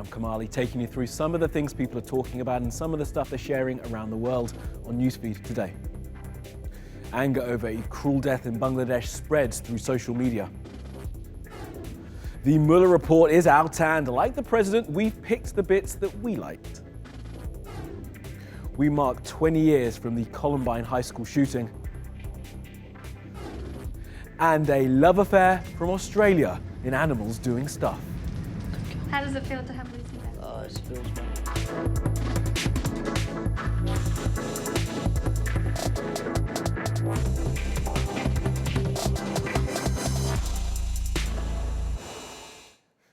I'm Kamali, taking you through some of the things people are talking about and some of the stuff they're sharing around the world on Newsfeed today. Anger over a cruel death in Bangladesh spreads through social media. The Mueller report is out and, like the president, we've picked the bits that we liked. We mark 20 years from the Columbine High School shooting. And a love affair from Australia in Animals Doing Stuff. How does it feel to have Lucy back? Oh, it feels bad.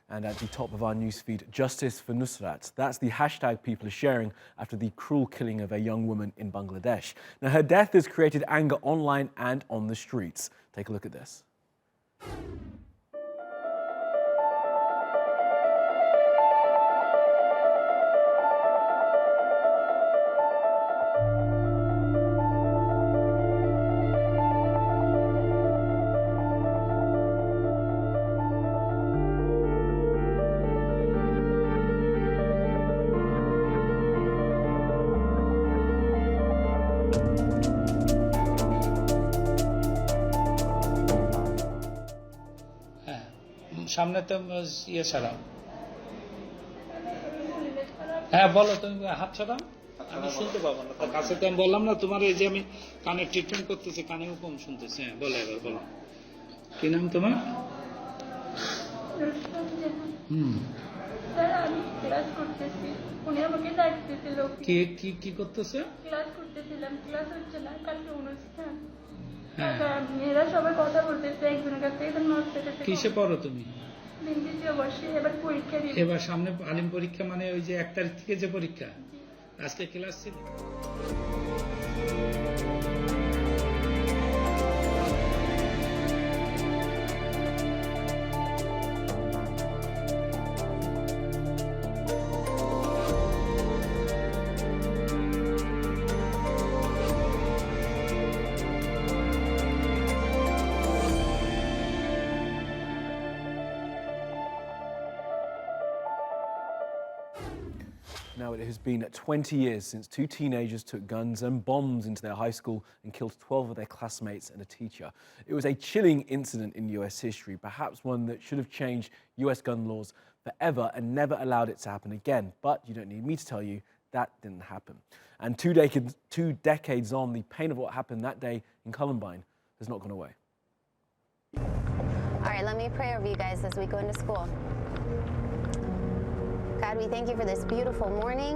And at the top of our newsfeed, justice for Nusrat. That's the hashtag people are sharing after the cruel killing of a young woman in Bangladesh. Now, her death has created anger online and on the streets. Take a look at this. সামনে তো ইয়ে ছাড়াও হ্যাঁ বলো তুমি হাত ছাড়াও আমি শুনতে পাবো না তার কাছে তো আমি বললাম না তোমার এই যে আমি কানে ট্রিটমেন্ট করতেছি কানেও কম শুনতেছি হ্যাঁ বলো এবার বলো কি নাম তোমার স্যার আমি ক্লাস করতেছি উনি আমাকে ডাকতেছিল কি করতেছে ক্লাস করতেছিলাম ক্লাস হচ্ছে না কালকে অনুষ্ঠান হ্যাঁ মেয়েরা সবাই কথা বলতেছে একজনের কাছে একজন নোট পেতেছে কিসে পড়ো তুমি দ্বিতীয় বর্ষে এবার পরীক্ষা দিব এবার সামনে আলিম পরীক্ষা মানে ওই যে 1 তারিখ থেকে যে পরীক্ষা আজকে ক্লাস ছিল Now, it has been 20 years since two teenagers took guns and bombs into their high school and killed 12 of their classmates and a teacher. It was a chilling incident in US history, perhaps one that should have changed US gun laws forever and never allowed it to happen again. But you don't need me to tell you that didn't happen. And two decades on, the pain of what happened that day in Columbine has not gone away. All right, let me pray over you guys as we go into school. God, we thank you for this beautiful morning.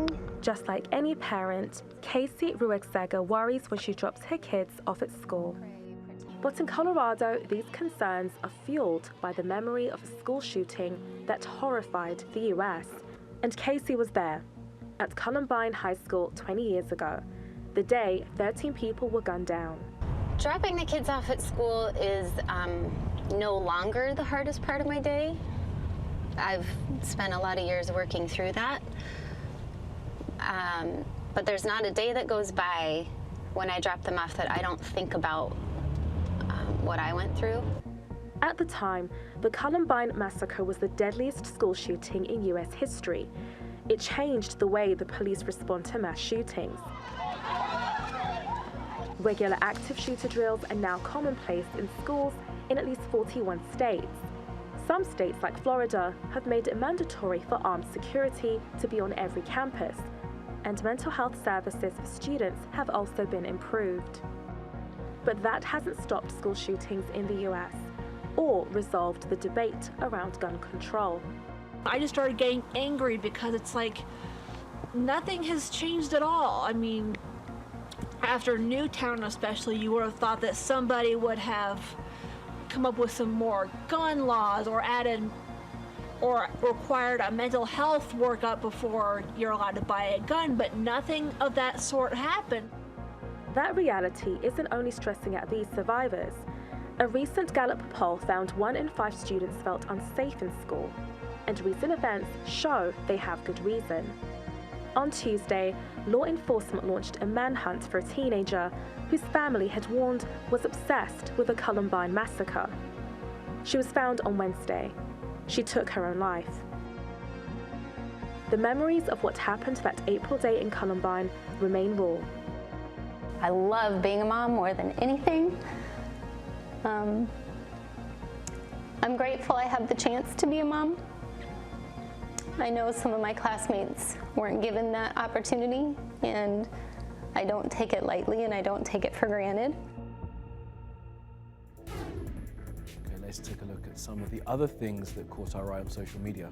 Just like any parent, Casey Ruexega worries when she drops her kids off at school. But in Colorado, these concerns are fueled by the memory of a school shooting that horrified the US. And Casey was there, at Columbine High School 20 years ago, the day 13 people were gunned down. Dropping the kids off at school is no longer the hardest part of my day. I've spent a lot of years working through that. But there's not a day that goes by when I drop them off that I don't think about what I went through. At the time, the Columbine massacre was the deadliest school shooting in US history. It changed the way the police respond to mass shootings. Regular active shooter drills are now commonplace in schools in at least 41 states. Some states, like Florida, have made it mandatory for armed security to be on every campus, and mental health services for students have also been improved. But that hasn't stopped school shootings in the US or resolved the debate around gun control. I just started getting angry because it's like nothing has changed at all. I mean, after Newtown especially, you would have thought that somebody would have come up with some more gun laws or added or required a mental health workup before you're allowed to buy a gun, but nothing of that sort happened. That reality isn't only stressing out these survivors. A recent Gallup poll found 1 in 5 students felt unsafe in school, and recent events show they have good reason. On Tuesday, law enforcement launched a manhunt for a teenager whose family had warned was obsessed with the Columbine massacre. She was found on Wednesday. She took her own life. the memories of what happened that April day in Columbine remain raw. I love being a mom more than anything. I'm grateful I have the chance to be a mom. I know some of my classmates weren't given that opportunity, and I don't take it lightly and I don't take it for granted. Okay, let's take a look at some of the other things that caught our eye on social media.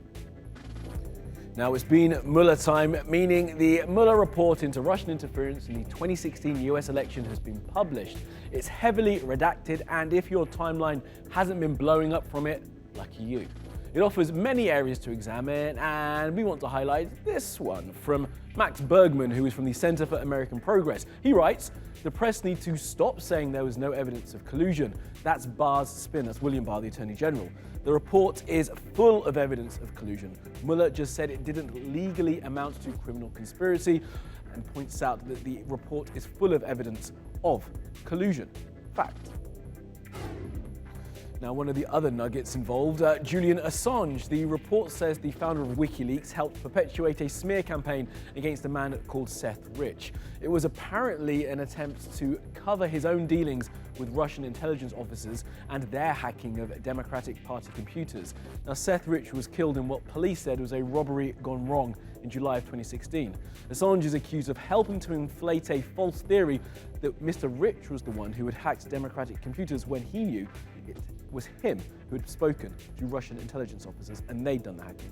Now, it's been Mueller time, meaning the Mueller report into Russian interference in the 2016 US election has been published. It's heavily redacted, and if your timeline hasn't been blowing up from it, lucky you. It offers many areas to examine, and we want to highlight this one from Max Bergman, who is from the Center for American Progress. He writes, "The press need to stop saying there was no evidence of collusion. That's Barr's spin." That's William Barr, the Attorney General. "The report is full of evidence of collusion. Mueller just said it didn't legally amount to criminal conspiracy," and points out that the report is full of evidence of collusion. Fact. Now, one of the other nuggets involved, Julian Assange. The report says the founder of WikiLeaks helped perpetuate a smear campaign against a man called Seth Rich. It was apparently an attempt to cover his own dealings with Russian intelligence officers and their hacking of Democratic Party computers. Now, Seth Rich was killed in what police said was a robbery gone wrong in July of 2016. Assange is accused of helping to inflate a false theory that Mr. Rich was the one who had hacked Democratic computers when he knew it was him who had spoken to Russian intelligence officers and they'd done the hacking.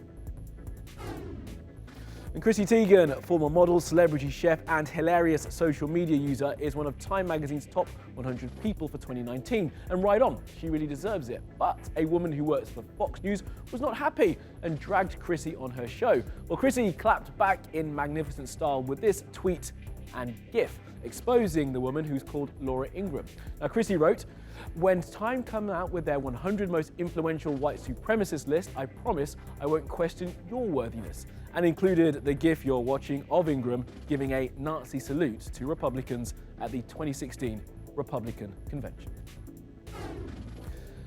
And Chrissy Teigen, former model, celebrity chef and hilarious social media user, is one of Time magazine's top 100 people for 2019. And right on, she really deserves it. But a woman who works for Fox News was not happy and dragged Chrissy on her show. Well, Chrissy clapped back in magnificent style with this tweet and GIF, exposing the woman who's called Laura Ingram. Now, Chrissy wrote, "When Time come out with their 100 most influential white supremacist list, I promise I won't question your worthiness," and included the GIF you're watching of Ingram giving a Nazi salute to Republicans at the 2016 Republican Convention.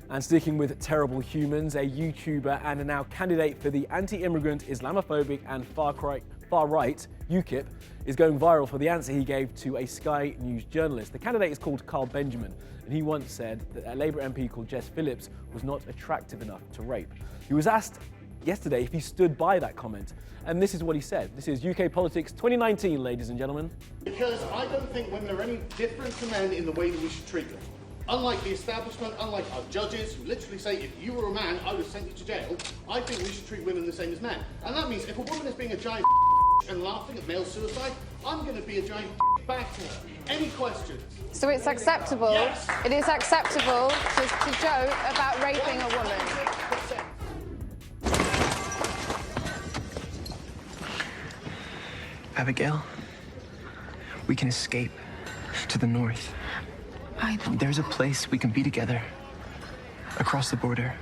And sticking with terrible humans, a YouTuber and a now candidate for the anti-immigrant, Islamophobic and far-right UKIP is going viral for the answer he gave to a Sky News journalist. The candidate is called Carl Benjamin, and he once said that a Labour MP called Jess Phillips was not attractive enough to rape. He was asked yesterday if he stood by that comment, and this is what he said. This is UK Politics 2019, ladies and gentlemen. Because I don't think women are any different to men in the way that we should treat them. Unlike the establishment, unlike our judges who literally say if you were a man, I would send you to jail, I think we should treat women the same as men. And that means if a woman is being a giant and laughing at male suicide, I'm going to be a giant back to her. Any questions? So it's acceptable, Yes. It is acceptable to joke about raping a woman. 100%. Abigail, we can escape to the north. There's a place we can be together, across the border.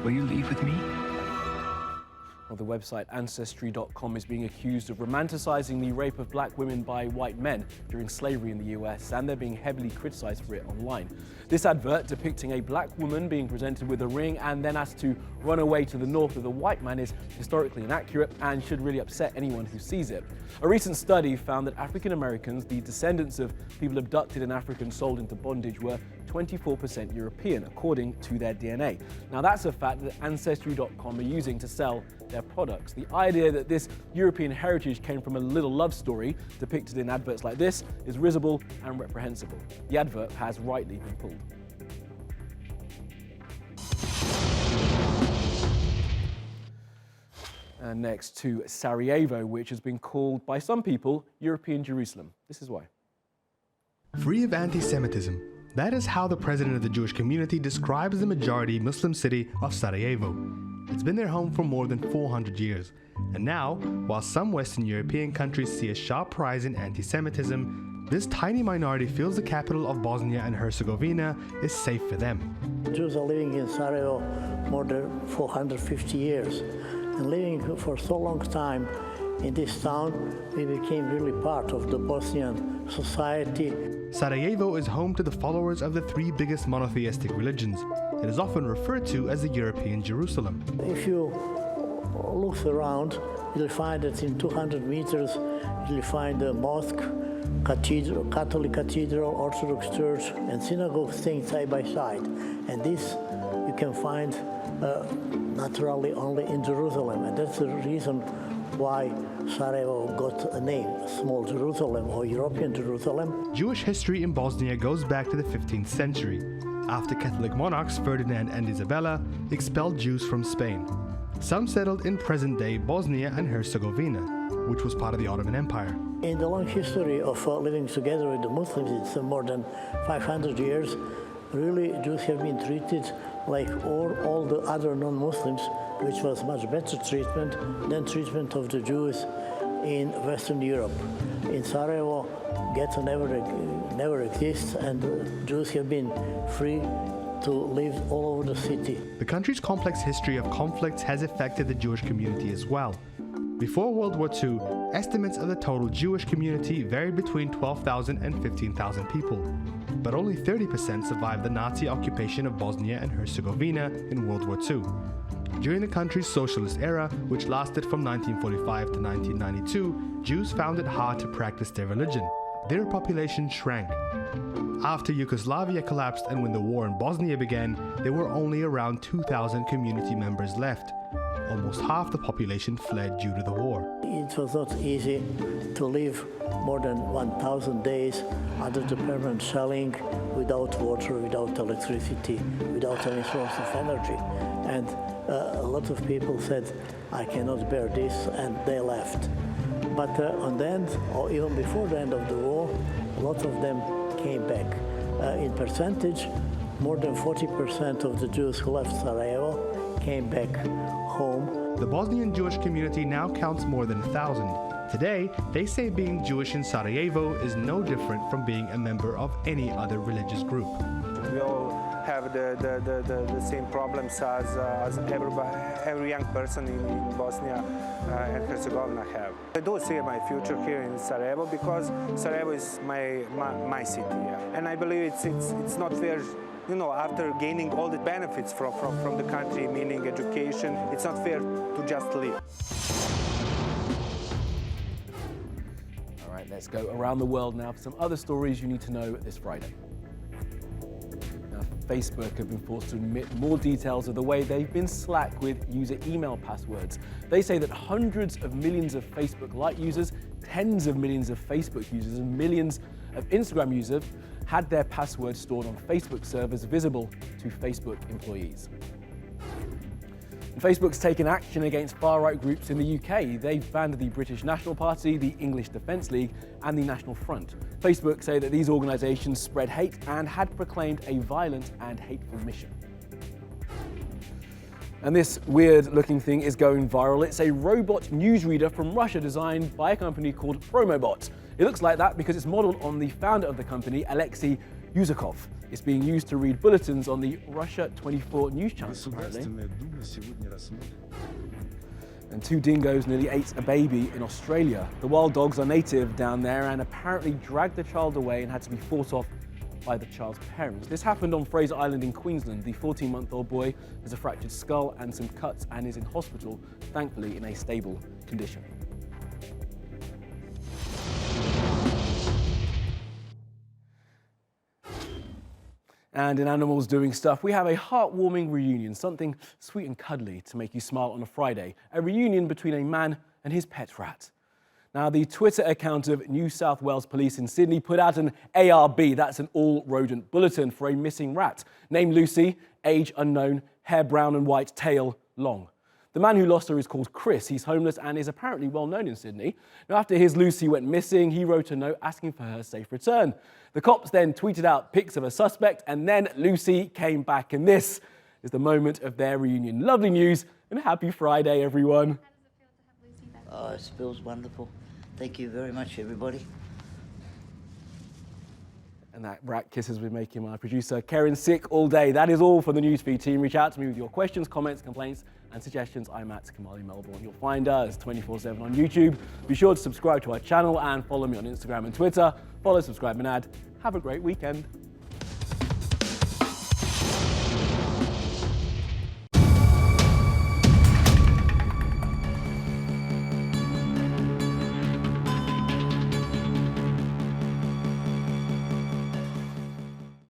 Will you leave with me? Well, the website Ancestry.com is being accused of romanticizing the rape of black women by white men during slavery in the US, and they're being heavily criticized for it online. This advert depicting a black woman being presented with a ring and then asked to run away to the north with a white man is historically inaccurate and should really upset anyone who sees it. A recent study found that African Americans, the descendants of people abducted in Africa and sold into bondage, were 24% European, according to their DNA. Now, that's a fact that Ancestry.com are using to sell their products. The idea that this European heritage came from a little love story depicted in adverts like this is risible and reprehensible. The advert has rightly been pulled. And next to Sarajevo, which has been called by some people European Jerusalem. This is why. Free of anti-Semitism. That is how the president of the Jewish community describes the majority Muslim city of Sarajevo. It's been their home for more than 400 years. And now, while some Western European countries see a sharp rise in anti-Semitism, this tiny minority feels the capital of Bosnia and Herzegovina is safe for them. Jews are living in Sarajevo more than 450 years. And living for so long time in this town, we became really part of the Bosnian society. Sarajevo is home to the followers of the three biggest monotheistic religions. It is often referred to as the European Jerusalem. If you looks around, you'll find that in 200 meters, you'll find a mosque, cathedral, Catholic cathedral, Orthodox church, and synagogue staying side by side. And this you can find naturally only in Jerusalem, and that's the reason why Sarajevo got a name, Small Jerusalem or European Jerusalem. Jewish history in Bosnia goes back to the 15th century, after Catholic monarchs Ferdinand and Isabella expelled Jews from Spain. Some settled in present-day Bosnia and Herzegovina, which was part of the Ottoman Empire. In the long history of living together with the Muslims, it's more than 500 years, really Jews have been treated like all the other non-Muslims, which was much better treatment than treatment of the Jews in Western Europe. In Sarajevo, ghetto never exists, and Jews have been free to live all over the city. The country's complex history of conflicts has affected the Jewish community as well. Before World War II, estimates of the total Jewish community varied between 12,000 and 15,000 people, but only 30% survived the Nazi occupation of Bosnia and Herzegovina in World War II. During the country's socialist era, which lasted from 1945 to 1992, Jews found it hard to practice their religion. Their population shrank. After Yugoslavia collapsed and when the war in Bosnia began, there were only around 2,000 community members left. Almost half the population fled due to the war. It was not easy to live more than 1,000 days under the permanent shelling, without water, without electricity, without any source of energy. And a lot of people said, I cannot bear this, and they left. But on the end, or even before the end of the war, a lot of them came back. In percentage, more than 40% of the Jews who left Sarajevo came back home. The Bosnian Jewish community now counts more than 1,000. Today, they say being Jewish in Sarajevo is no different from being a member of any other religious group. We all have the same problems as every young person in Bosnia and Herzegovina have. I do see my future here in Sarajevo because Sarajevo is my city, and I believe it's not fair. You know, after gaining all the benefits from the country, meaning education, it's not fair to just live. All right, let's go around the world now for some other stories you need to know this Friday. Now, Facebook have been forced to admit more details of the way they've been slack with user email passwords. They say that hundreds of millions of Facebook Lite users, tens of millions of Facebook users, and millions of Instagram users had their passwords stored on Facebook servers visible to Facebook employees. And Facebook's taken action against far-right groups in the UK. They've banned the British National Party, the English Defence League, and the National Front. Facebook say that these organisations spread hate and had proclaimed a violent and hateful mission. And this weird-looking thing is going viral. It's a robot newsreader from Russia designed by a company called Promobot. It looks like that because it's modeled on the founder of the company, Alexei Yuzakov. It's being used to read bulletins on the Russia 24 news channel, apparently. And two dingoes nearly ate a baby in Australia. The wild dogs are native down there and apparently dragged the child away and had to be fought off by the child's parents. This happened on Fraser Island in Queensland. The 14-month-old boy has a fractured skull and some cuts and is in hospital, thankfully in a stable condition. And in Animals Doing Stuff, we have a heartwarming reunion, something sweet and cuddly to make you smile on a Friday. A reunion between a man and his pet rat. Now, the Twitter account of New South Wales Police in Sydney put out an ARB, that's an all-rodent bulletin for a missing rat, named Lucy, age unknown, hair brown and white, tail long. The man who lost her is called Chris. He's homeless and is apparently well known in Sydney. Now, after his Lucy went missing, he wrote a note asking for her safe return. The cops then tweeted out pics of a suspect, and then Lucy came back. And this is the moment of their reunion. Lovely news, and happy Friday, everyone. Oh, it feels wonderful. Thank you very much, everybody. And that rat kisses we're making my producer, Karen's sick all day. That is all for the Newsfeed team. Reach out to me with your questions, comments, complaints, and suggestions. I'm at Kamali Melbourne. You'll find us 24/7 on YouTube. Be sure to subscribe to our channel and follow me on Instagram and Twitter. Follow, subscribe, and add. Have a great weekend.